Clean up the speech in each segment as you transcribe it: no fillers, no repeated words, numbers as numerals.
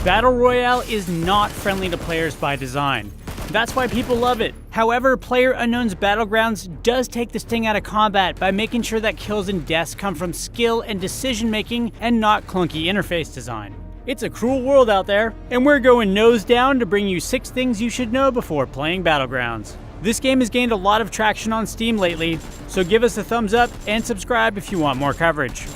Battle Royale is not friendly to players by design. That's why people love it. However, PlayerUnknown's Battlegrounds does take the sting out of combat by making sure that kills and deaths come from skill and decision making and not clunky interface design. It's a cruel world out there, and we're going nose down to bring you 6 things you should know before playing Battlegrounds. This game has gained a lot of traction on Steam lately, so give us a thumbs up and subscribe if you want more coverage.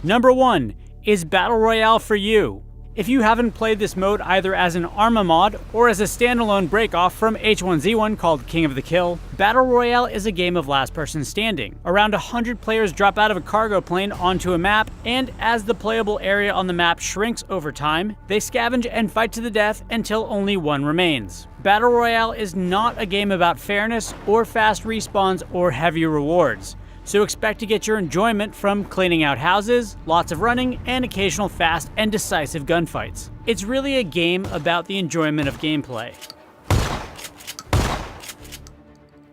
Number 1. Is Battle Royale for you? If you haven't played this mode either as an Arma mod or as a standalone breakoff from H1Z1 called King of the Kill, Battle Royale is a game of last person standing. Around 100 players drop out of a cargo plane onto a map, and as the playable area on the map shrinks over time, they scavenge and fight to the death until only one remains. Battle Royale is not a game about fairness or fast respawns or heavy rewards. So expect to get your enjoyment from cleaning out houses, lots of running, and occasional fast and decisive gunfights. It's really a game about the enjoyment of gameplay.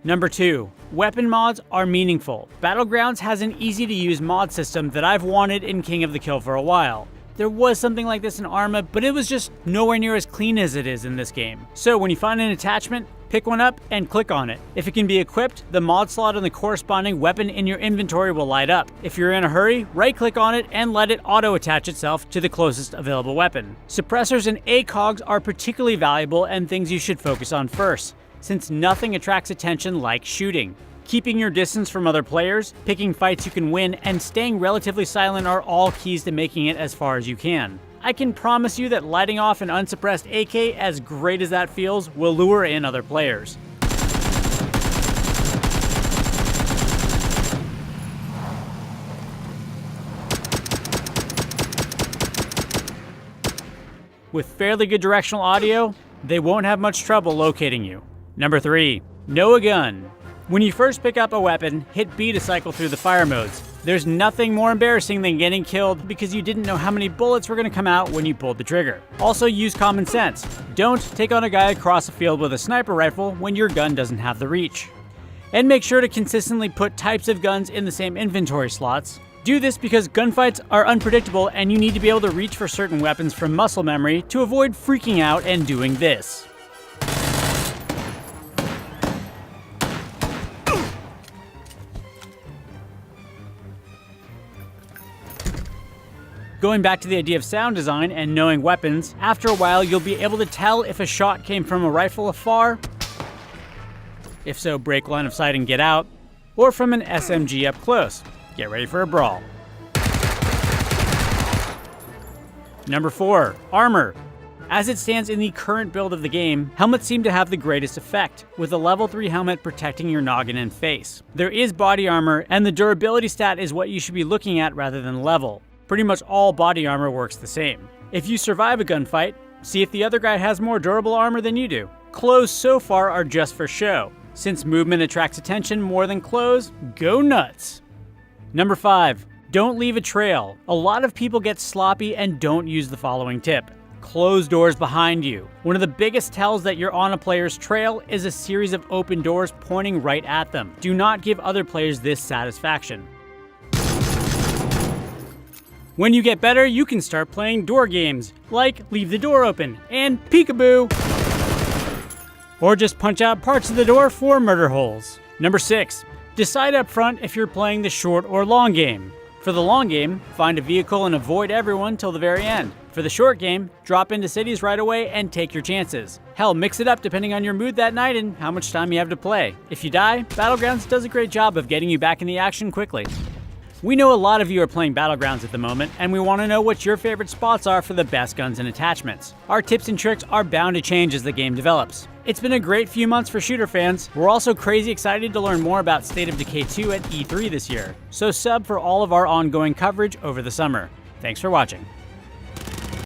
Number 2. Weapon mods are meaningful. Battlegrounds has an easy-to-use mod system that I've wanted in King of the Kill for a while. There was something like this in Arma, but it was just nowhere near as clean as it is in this game. So when you find an attachment, pick one up and click on it. If it can be equipped, the mod slot and the corresponding weapon in your inventory will light up. If you're in a hurry, right-click on it and let it auto-attach itself to the closest available weapon. Suppressors and ACOGs are particularly valuable and things you should focus on first, since nothing attracts attention like shooting. Keeping your distance from other players, picking fights you can win, and staying relatively silent are all keys to making it as far as you can. I can promise you that lighting off an unsuppressed AK, as great as that feels, will lure in other players. With fairly good directional audio, they won't have much trouble locating you. Number 3. Know a gun. When you first pick up a weapon, hit B to cycle through the fire modes. There's nothing more embarrassing than getting killed because you didn't know how many bullets were going to come out when you pulled the trigger. Also use common sense. Don't take on a guy across the field with a sniper rifle when your gun doesn't have the reach. And make sure to consistently put types of guns in the same inventory slots. Do this because gunfights are unpredictable and you need to be able to reach for certain weapons from muscle memory to avoid freaking out and doing this. Going back to the idea of sound design and knowing weapons, after a while you'll be able to tell if a shot came from a rifle afar, if so break line of sight and get out, or from an SMG up close. Get ready for a brawl. Number 4. Armor. As it stands in the current build of the game, helmets seem to have the greatest effect, with a level 3 helmet protecting your noggin and face. There is body armor, and the durability stat is what you should be looking at rather than level. Pretty much all body armor works the same. If you survive a gunfight, see if the other guy has more durable armor than you do. Clothes so far are just for show. Since movement attracts attention more than clothes, go nuts. Number 5. Don't leave a trail. A lot of people get sloppy and don't use the following tip. Close doors behind you. One of the biggest tells that you're on a player's trail is a series of open doors pointing right at them. Do not give other players this satisfaction. When you get better, you can start playing door games, like Leave the Door Open and Peekaboo. Or just punch out parts of the door for murder holes. Number 6. Decide up front if you're playing the short or long game. For the long game, find a vehicle and avoid everyone till the very end. For the short game, drop into cities right away and take your chances. Hell, mix it up depending on your mood that night and how much time you have to play. If you die, Battlegrounds does a great job of getting you back in the action quickly. We know a lot of you are playing Battlegrounds at the moment, and we want to know what your favorite spots are for the best guns and attachments. Our tips and tricks are bound to change as the game develops. It's been a great few months for shooter fans. We're also crazy excited to learn more about State of Decay 2 at E3 this year, so sub for all of our ongoing coverage over the summer. Thanks for watching.